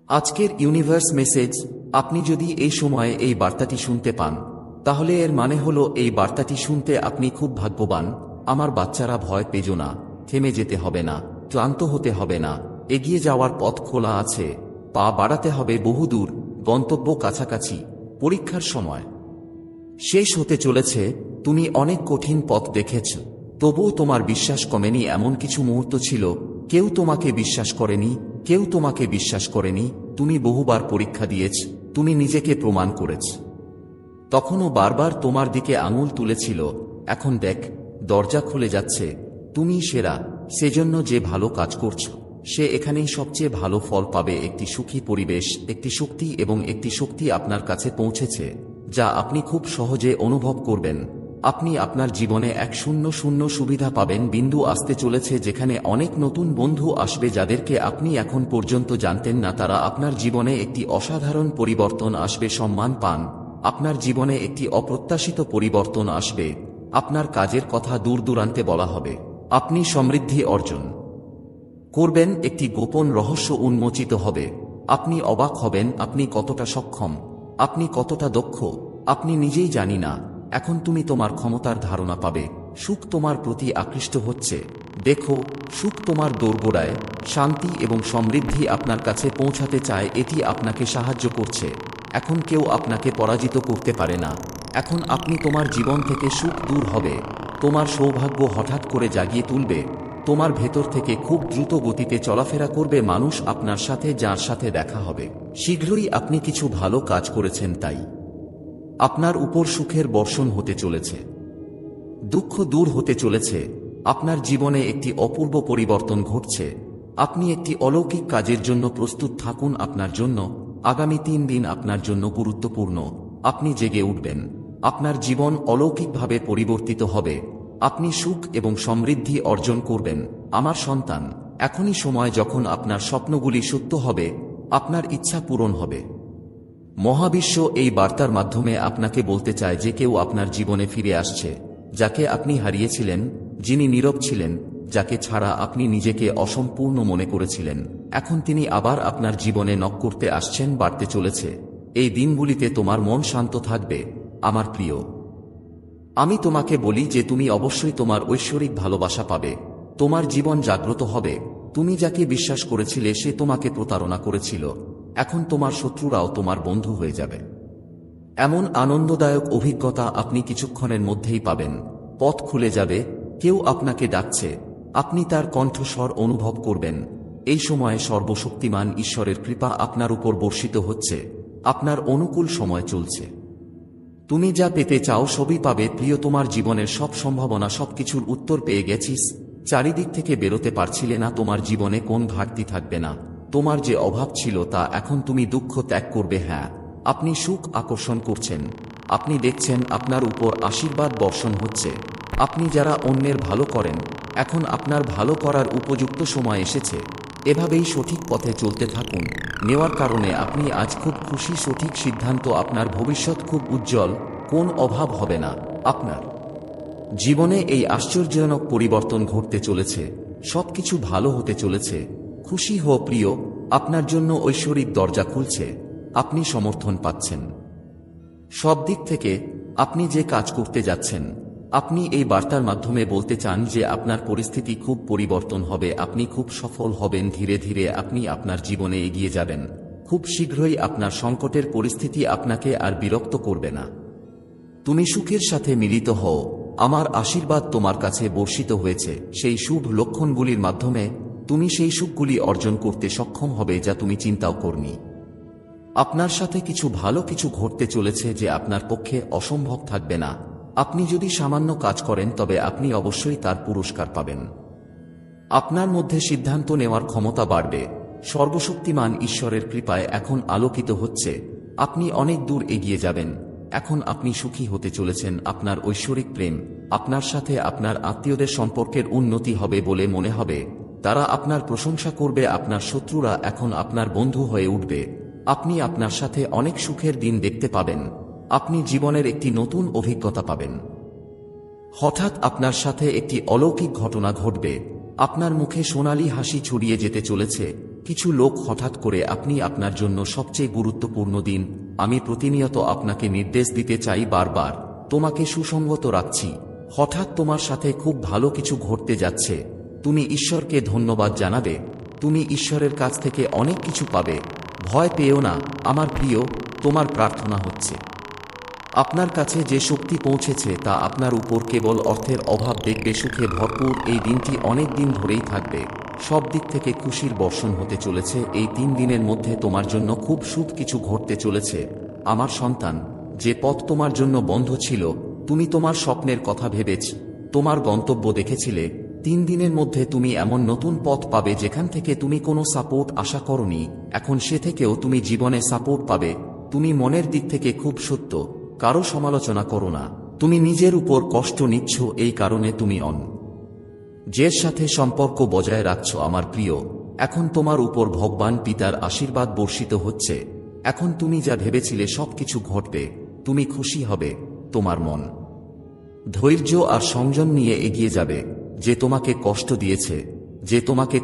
আজকের universe message, আপনি যদি এই সময়ে এই বার্তাটি শুনতে পান, তাহলে এর মানে হলো এই বার্তাটি শুনতে আপনি খুব ভাগ্যবান। আমার বাচ্চারা, ভয় পেজো না, থেমে যেতে হবে না, ক্লান্ত হতে হবে না, এগিয়ে যাওয়ার পথ খোলা আছে, পা বাড়াতে হবে বহুদূর, গন্তব্য কাছাকাছি। পরীক্ষার সময় শেষ হতে চলেছে। তুমি অনেক কঠিন পথ দেখেছ, তবুও তোমার বিশ্বাস কমেনি। এমন কিছু মুহূর্ত ছিল, কেউ তোমাকে বিশ্বাস করেনি, কেউ তোমাকে বিশ্বাস করেনি। তুমি বহুবার পরীক্ষা দিয়েছ, তুমি নিজেকে প্রমাণ করেছ। তখনও বারবার তোমার দিকে আঙুল তুলেছিল। এখন দেখ, দরজা খুলে যাচ্ছে। তুমি সেরা। সেজন্য যে ভালো কাজ করছো, সে এখানেই সবচেয়ে ভালো ফল পাবে। একটি সুখী পরিবেশ, একটি শক্তি এবং একটি শক্তি আপনার কাছে পৌঁছেছে, যা আপনি খুব সহজে অনুভব করবেন। আপনি আপনার জীবনে এক শূন্য শূন্য সুবিধা পাবেন। বিন্দু আসতে চলেছে, যেখানে অনেক নতুন বন্ধু আসবে যাদেরকে আপনি এখন পর্যন্ত জানতেন না। তারা আপনার জীবনে একটি অসাধারণ পরিবর্তন আসবে। সম্মান পান। আপনার জীবনে একটি অপ্রত্যাশিত পরিবর্তন আসবে। আপনার কাজের কথা দূর দূরান্তে বলা হবে। আপনি সমৃদ্ধি অর্জন করবেন। একটি গোপন রহস্য উন্মোচিত হবে। আপনি অবাক হবেন, আপনি কতটা সক্ষম, আপনি কতটা দক্ষ, আপনি নিজেই জানি না। এখন তুমি তোমার ক্ষমতার ধারণা পাবে। সুখ তোমার প্রতি আকৃষ্ট হচ্ছে। দেখো, সুখ তোমার দোরগোড়ায়। শান্তি এবং সমৃদ্ধি আপনার কাছে পৌঁছাতে চায়। এটি আপনাকে সাহায্য করছে। এখন কেউ আপনাকে পরাজিত করতে পারে না। এখন আপনি তোমার জীবন থেকে সুখ দূর হবে। তোমার সৌভাগ্য হঠাৎ করে জাগিয়ে তুলবে। তোমার ভেতর থেকে খুব দ্রুত গতিতে চলাফেরা করবে মানুষ আপনার সাথে, যার সাথে দেখা হবে। শীঘ্রই আপনি কিছু ভালো কাজ করেছেন, তাই আপনার উপর সুখের বর্ষণ হতে চলেছে। দুঃখ দূর হতে চলেছে। আপনার জীবনে একটি অপূর্ব পরিবর্তন ঘটছে। আপনি একটি অলৌকিক কাজের জন্য প্রস্তুত থাকুন। আপনার জন্য আগামী 3 দিন আপনার জন্য গুরুত্বপূর্ণ। আপনি জেগে উঠবেন। আপনার জীবন অলৌকিকভাবে পরিবর্তিত হবে। আপনি সুখ এবং সমৃদ্ধি অর্জন করবেন। আমার সন্তান, এখনই সময় যখন আপনার স্বপ্নগুলি সত্য হবে, আপনার ইচ্ছা পূরণ হবে। মহাবিশ্ব এই বার্তার মাধ্যমে আপনাকে বলতে চায় যে কেউ আপনার জীবনে ফিরে আসছে, যাকে আপনি হারিয়েছিলেন, যিনি নীরব ছিলেন, যাকে ছাড়া আপনি নিজেকে অসম্পূর্ণ মনে করেছিলেন। এখন তিনি আবার আপনার জীবনে নক করতে আসছেন। বাড়তে চলেছে। এই দিনগুলিতে তোমার মন শান্ত থাকবে। আমার প্রিয়, আমি তোমাকে বলি যে তুমি অবশ্যই তোমার ঐশ্বরিক ভালোবাসা পাবে। তোমার জীবন জাগ্রত হবে। তুমি যাকে বিশ্বাস করেছিলে সে তোমাকে প্রতারণা করেছিল। এখন তোমার শত্রুরাও তোমার বন্ধু হয়ে যাবে। এমন আনন্দদায়ক অভিজ্ঞতা আপনি কিছুক্ষণের মধ্যেই পাবেন। পথ খুলে যাবে। কেউ আপনাকে ডাকছে। আপনি তার কণ্ঠস্বর অনুভব করবেন। এই সময়ে সর্বশক্তিমান ঈশ্বরের কৃপা আপনার উপর বর্ষিত হচ্ছে। আপনার অনুকূল সময় চলছে। তুমি যা পেতে চাও সবই পাবে। প্রিয়, তোমার জীবনের সব সম্ভাবনা, সবকিছুর উত্তর পেয়ে গেছিস। চারিদিক থেকে বেরোতে পারছিলে না। তোমার জীবনে কোন ঘাটতি থাকবে না। তোমার যে অভাব ছিল তা এখন তুমি দুঃখ ত্যাগ করবে। হ্যাঁ, আপনি সুখ আকর্ষণ করছেন। আপনি দেখছেন আপনার উপর আশীর্বাদ বর্ষণ হচ্ছে। আপনি যারা অন্যের ভালো করেন, এখন আপনার ভালো করার উপযুক্ত সময় এসেছে। এভাবেই সঠিক পথে চলতে থাকুন। নেওয়ার কারণে আপনি আজ খুব খুশি। সঠিক সিদ্ধান্ত। আপনার ভবিষ্যৎ খুব উজ্জ্বল। কোন অভাব হবে না। আপনার জীবনে এই আশ্চর্যজনক পরিবর্তন ঘটতে চলেছে। সবকিছু ভালো হতে চলেছে। খুশি হো প্রিয়, আপনার জন্য ঐশ্বরিক দরজা খুলছে। আপনি সমর্থন পাচ্ছেন সব দিক থেকে। আপনি যে কাজ করতে যাচ্ছেন, আপনি এই বার্তার মাধ্যমে বলতে চান যে আপনার পরিস্থিতি খুব পরিবর্তন হবে। আপনি খুব সফল হবেন। ধীরে ধীরে আপনি আপনার জীবনে এগিয়ে যাবেন। খুব শীঘ্রই আপনার সংকটের পরিস্থিতি আপনাকে আর বিরক্ত করবে না। তুমি সুখের সাথে মিলিত হও। আমার আশীর্বাদ তোমার কাছে বর্ষিত হয়েছে। সেই শুভ লক্ষণগুলির মাধ্যমে তুমি সেই সুখগুলি অর্জন করতে সক্ষম হবে যা তুমি চিন্তাও করনি। আপনার সাথে কিছু ভালো কিছু ঘটতে চলেছে যে আপনার পক্ষে অসম্ভব থাকবে না। আপনি যদি সামান্য কাজ করেন তবে আপনি অবশ্যই তার পুরস্কার পাবেন। আপনার মধ্যে সিদ্ধান্ত নেওয়ার ক্ষমতা বাড়বে। সর্বশক্তিমান ঈশ্বরের কৃপায় এখন আলোকিত হচ্ছে। আপনি অনেক দূর এগিয়ে যাবেন। এখন আপনি সুখী হতে চলেছেন। আপনার ঐশ্বরিক প্রেম, আপনার সাথে আপনার আত্মীয়দের সম্পর্কের উন্নতি হবে বলে মনে হবে। তারা আপনার প্রশংসা করবে। আপনার শত্রুরা এখন আপনার বন্ধু হয়ে উঠবে। আপনি আপনার সাথে অনেক সুখের দিন দেখতে পাবেন। আপনি জীবনের একটি নতুন অভিজ্ঞতা পাবেন। হঠাৎ আপনার সাথে একটি অলৌকিক ঘটনা ঘটবে। আপনার মুখে সোনালি হাসি ছড়িয়ে যেতে চলেছে। কিছু লোক হঠাৎ করে আপনি আপনার জন্য সবচেয়ে গুরুত্বপূর্ণ দিন। আমি প্রতিনিয়ত আপনাকে নির্দেশ দিতে চাই বারবার, তোমাকে সুসংগত রাখছি। হঠাৎ তোমার সাথে খুব ভালো কিছু ঘটতে যাচ্ছে। তুমি ঈশ্বরকে ধন্যবাদ জানাবে। তুমি ঈশ্বরের কাছ থেকে অনেক কিছু পাবে। ভয় পেও না আমার প্রিয়, তোমার প্রার্থনা হচ্ছে। আপনার কাছে যে শক্তি পৌঁছেছে তা আপনার উপর কেবল অর্থের অভাব দেখবে সুখে ভরপুর। এই দিনটি অনেক দিন ধরেই থাকবে। সব দিক থেকে খুশির বর্ষণ হতে চলেছে। এই 3 দিনের মধ্যে তোমার জন্য খুব শুভ কিছু ঘটতে চলেছে আমার সন্তান। যে পথ তোমার জন্য বন্ধ ছিল, তুমি তোমার স্বপ্নের কথা ভেবেছ, তোমার গন্তব্য দেখেছিলে, 3 দিনের মধ্যে তুমি এমন নতুন পথ পাবে যেখান থেকে তুমি কোনো সাপোর্ট আশা করনি, এখন সে থেকেও তুমি জীবনে সাপোর্ট পাবে। তুমি মনের দিক থেকে খুব সত্য, কারো সমালোচনা করো না। তুমি নিজের উপর কষ্ট নিচ্ছ, এই কারণে তুমি যে সাথে সম্পর্ক বজায় রাখছ আমার প্রিয়, এখন তোমার উপর ভগবান পিতার আশীর্বাদ বর্ষিত হচ্ছে। এখন তুমি যা ভেবেছিলে সবকিছু ঘটবে, তুমি খুশি হবে। তোমার মন ধৈর্য আর সংযম নিয়ে এগিয়ে যাবে। যে তোমাকে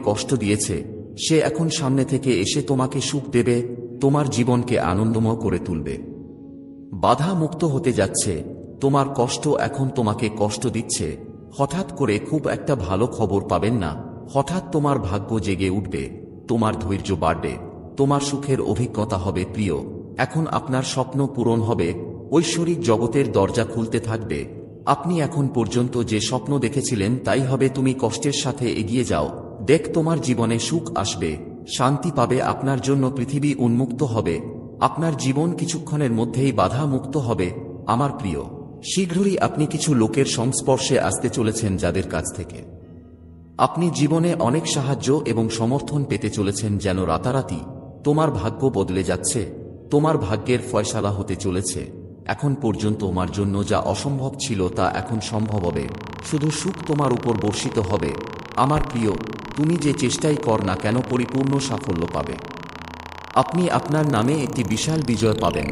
কষ্ট দিয়েছে সে এখন সামনে থেকে এসে তোমাকে সুখ দেবে, তোমার জীবনকে আনন্দময় করে তুলবে। বাধা মুক্ত হতে যাচ্ছে। তোমার কষ্ট এখন তোমাকে কষ্ট দিচ্ছে। হঠাৎ করে খুব একটা ভালো খবর পাবেন না। হঠাৎ তোমার ভাগ্য জেগে উঠবে, তোমার ধৈর্য বাড়বে, তোমার সুখের অভিজ্ঞতা হবে প্রিয়। এখন আপনার স্বপ্ন পূরণ হবে, ঐশ্বরিক জগতের দরজা খুলতে থাকবে। আপনি এখন পর্যন্ত যে স্বপ্ন দেখেছিলেন তাই হবে। তুমি কষ্টের সাথে এগিয়ে যাও, দেখ তোমার জীবনে সুখ আসবে, শান্তি পাবে। আপনার জন্য পৃথিবী উন্মুক্ত হবে। আপনার জীবন কিছুক্ষণের মধ্যেই বাধা মুক্ত হবে আমার প্রিয়। শীঘ্রই আপনি কিছু লোকের সংস্পর্শে আসতে চলেছেন যাদের কাছ থেকে আপনি জীবনে অনেক সাহায্য এবং সমর্থন পেতে চলেছেন। যেন রাতারাতি তোমার ভাগ্য বদলে যাচ্ছে, তোমার ভাগ্যের ফয়সালা হতে চলেছে। এখন পর্যন্ত তোমার জন্য যা অসম্ভব ছিল তা এখন সম্ভব হবে। শুধু সুখ তোমার উপর বর্ষিত হবে আমার প্রিয়। তুমি যে চেষ্টাই কর না কেন পরিপূর্ণ সাফল্য পাবে। আপনি আপনার নামে একটি বিশাল বিজয় পাবেন।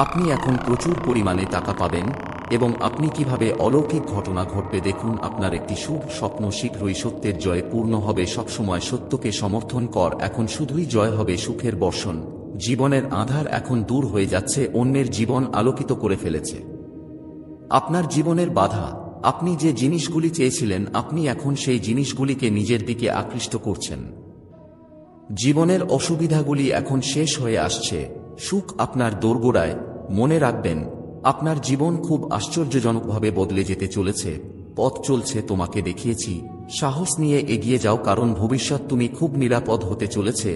আপনি এখন প্রচুর পরিমাণে টাকা পাবেন এবং আপনি কিভাবে অলৌকিক ঘটনা ঘটবে দেখুন। আপনার একটি শুভ স্বপ্ন শীঘ্রই সত্যের জয়ে পূর্ণ হবে। সবসময় সত্যকে সমর্থন কর, এখন শুধুই জয় হবে। সুখের বর্ষণ, জীবনের আঁধার এখন দূর হয়ে যাচ্ছে, অন্যের জীবন আলোকিত করে ফেলেছে। আপনার জীবনের বাধা, আপনি যে জিনিসগুলি চেয়েছিলেন আপনি এখন সেই জিনিসগুলিকে নিজের দিকে আকৃষ্ট করছেন। জীবনের অসুবিধাগুলি এখন শেষ হয়ে আসছে, সুখ আপনার দোরগোড়ায়। মনে রাখবেন, আপনার জীবন খুব আশ্চর্যজনকভাবে বদলে যেতে চলেছে। পথ চলছে, তোমাকে দেখিয়েছি। সাহস নিয়ে এগিয়ে যাও, কারণ ভবিষ্যৎ তুমি খুব নিরাপদ হতে চলেছে।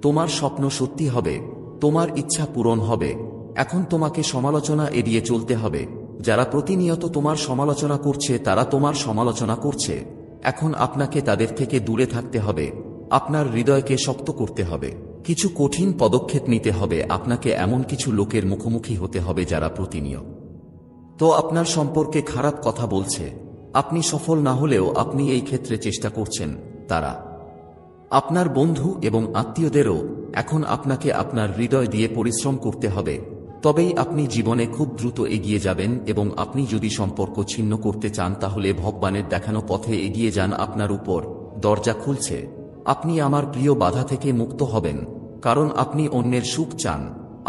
তোমার স্বপ্ন সত্যি হবে, তোমার ইচ্ছা পূরণ হবে। এখন তোমাকে সমালোচনা এড়িয়ে চলতে হবে। যারা প্রতিনিয়ত তোমার সমালোচনা করছে তারা তোমার সমালোচনা করছে। এখন আপনাকে তাদের থেকে দূরে থাকতে হবে। আপনার হৃদয়কে শক্ত করতে হবে। কিছু কঠিন পদক্ষেপ নিতে হবে। আপনাকে এমন কিছু লোকের মুখোমুখি হতে হবে যারা প্রতিনিয়ত আপনার সম্পর্কে খারাপ কথা বলছে। আপনি সফল না হলেও আপনি এই ক্ষেত্রে চেষ্টা করছেন। তারা আপনার বন্ধু এবং আত্মীয়দেরও। এখন আপনাকে আপনার হৃদয় দিয়ে পরিশ্রম করতে হবে, তবেই আপনি জীবনে খুব দ্রুত এগিয়ে যাবেন। এবং আপনি যদি সম্পর্ক ছিন্ন করতে চান তাহলে ভগবানের দেখানো পথে এগিয়ে যান। আপনার উপর দরজা খুলছে। আপনি আমার প্রিয় বাধা থেকে মুক্ত হবেন, কারণ আপনি অন্যের সুখ চান,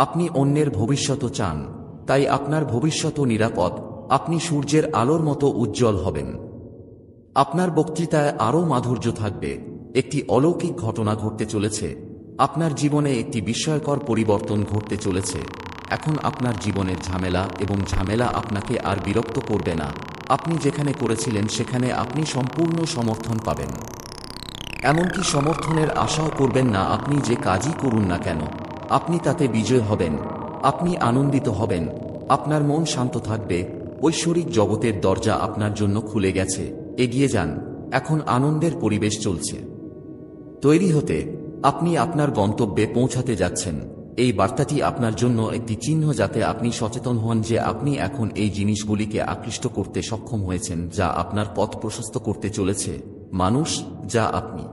আপনি অন্যের ভবিষ্যৎও চান। তাই আপনার ভবিষ্যৎও নিরাপদ। আপনি সূর্যের আলোর মতো উজ্জ্বল হবেন। আপনার বক্তৃতায় আরও মাধুর্য থাকবে। একটি অলৌকিক ঘটনা ঘটতে চলেছে। আপনার জীবনে একটি বিস্ময়কর পরিবর্তন ঘটতে চলেছে। এখন আপনার জীবনের ঝামেলা আপনাকে আর বিরক্ত করবে না। আপনি যেখানে করেছিলেন সেখানে আপনি সম্পূর্ণ সমর্থন পাবেন। এমনকি সমর্থনের আশাও করবেন না। আপনি যে কাজই করুন না কেন আপনি তাতে বিজয় হবেন। আপনি আনন্দিত হবেন, আপনার মন শান্ত থাকবে। ঐশ্বরিক জগতের দরজা আপনার জন্য খুলে গেছে। এগিয়ে যান, এখন আনন্দের পরিবেশ চলছে। তৈরি হতে আপনি আপনার গন্তব্যে পৌঁছাতে যাচ্ছেন। এই বার্তাটি আপনার জন্য একটি চিহ্ন, যাতে আপনি সচেতন হন যে আপনি এখন এই জিনিসগুলিকে আকৃষ্ট করতে সক্ষম হয়েছেন যা আপনার পথ প্রশস্ত করতে চলেছে। মানুষ যা আপনি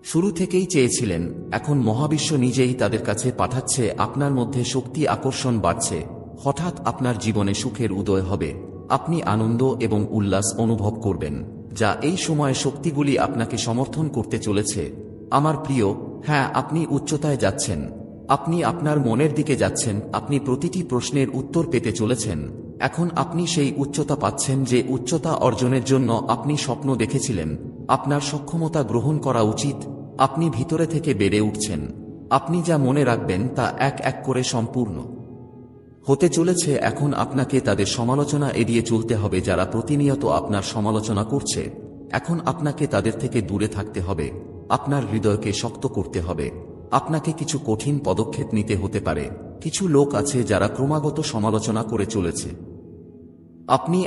শুরু থেকেই চেয়েছিলেন, এখন মহাবিশ্ব নিজেই তাদের কাছে পাঠাচ্ছে। আপনার মধ্যে শক্তি, আকর্ষণ বাড়ছে। হঠাৎ আপনার জীবনে সুখের উদয় হবে। আপনি আনন্দ এবং উল্লাস অনুভব করবেন, যা এই সময়ে শক্তিগুলি আপনাকে সমর্থন করতে চলেছে। আমার প্রিয়, হ্যাঁ, আপনি উচ্চতায় যাচ্ছেন। আপনি আপনার মনের দিকে যাচ্ছেন, আপনি প্রতিটি প্রশ্নের উত্তর পেতে চলেছেন। এখন আপনি সেই উচ্চতা পাচ্ছেন যে উচ্চতা অর্জনের জন্য আপনি স্বপ্ন দেখেছিলেন। আপনার সক্ষমতা গ্রহণ করা উচিত। আপনি ভিতরে থেকে বেড়ে উঠছেন। আপনি যা মনে রাখবেন তা এক এক করে সম্পূর্ণ হতে চলেছে। এখন আপনাকে তাদের সমালোচনা এড়িয়ে চলতে হবে যারা প্রতিনিয়ত আপনার সমালোচনা করছে। এখন আপনাকে তাদের থেকে দূরে থাকতে হবে। আপনার হৃদয়কে শক্ত করতে হবে। আপনাকে কিছু কঠিন পদক্ষেপ নিতে হতে পারে। কিছু লোক আছে যারা ক্রমাগত সমালোচনা করে চলেছে।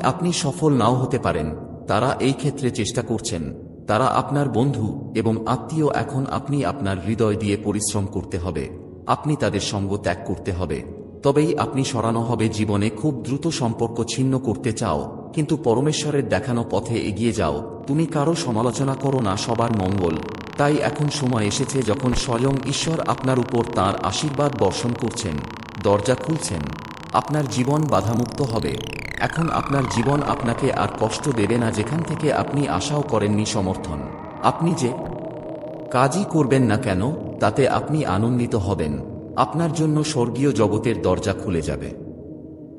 আপনি সফল নাও হতে পারেন। তারা এই ক্ষেত্রে চেষ্টা করছেন। তারা আপনার বন্ধু এবং আত্মীয়। এখন আপনি আপনার হৃদয় দিয়ে পরিশ্রম করতে হবে। আপনি তাদের সঙ্গ ত্যাগ করতে হবে। তবেই আপনি সরানো হবে। জীবনে খুব দ্রুত সম্পর্ক ছিন্ন করতে চাও, কিন্তু পরমেশ্বরের দেখানো পথে এগিয়ে যাও। তুমি কারো সমালোচনা করো না, সবার মঙ্গল। তাই এখন সময় এসেছে যখন স্বয়ং ঈশ্বর আপনার উপর তাঁর আশীর্বাদ বর্ষণ করছেন। দরজা খুলছেন। আপনার জীবন বাধামুক্ত হবে। এখন আপনার জীবন আপনাকে আর কষ্ট দেবে না যেখান থেকে আপনি আশাও করেননি। সমর্থন আপনি যে কাজই করবেন না কেন তাতে আপনি আনন্দিত হবেন। আপনার জন্য স্বর্গীয় জগতের দরজা খুলে যাবে।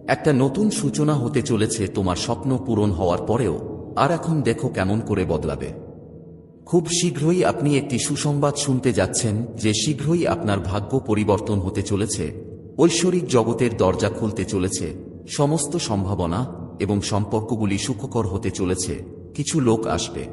একটা নতুন সূচনা হতে চলেছে তোমার স্বপ্ন পূরণ হওয়ার পরেও। আর এখন দেখো কেমন করে বদলাবে। খুব শীঘ্রই আপনি একটি সুসংবাদ শুনতে যাচ্ছেন যে শীঘ্রই আপনার ভাগ্য পরিবর্তন হতে চলেছে। ঐশ্বরিক জগতের দরজা খুলতে চলেছে। সমস্ত সম্ভাবনা এবং সম্পর্কগুলি সুখকর হতে চলেছে। কিছু লোক আসবে।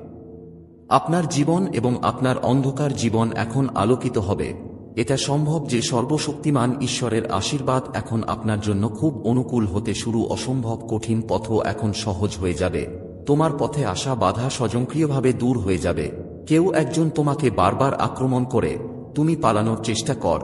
আপনার জীবন এবং আপনার অন্ধকার জীবন এখন আলোকিত হবে। এটা সম্ভব যে সর্বশক্তিমান ঈশ্বরের আশীর্বাদ এখন আপনার জন্য খুব অনুকূল হতে শুরু। অসম্ভব কঠিন পথও এখন সহজ হয়ে যাবে। তোমার পথে আসা বাধা স্বয়ংক্রিয়ভাবে দূর হয়ে যাবে। কেউ একজন তোমাকে বারবার আক্রমণ করে, তুমি পালানোর চেষ্টা কর।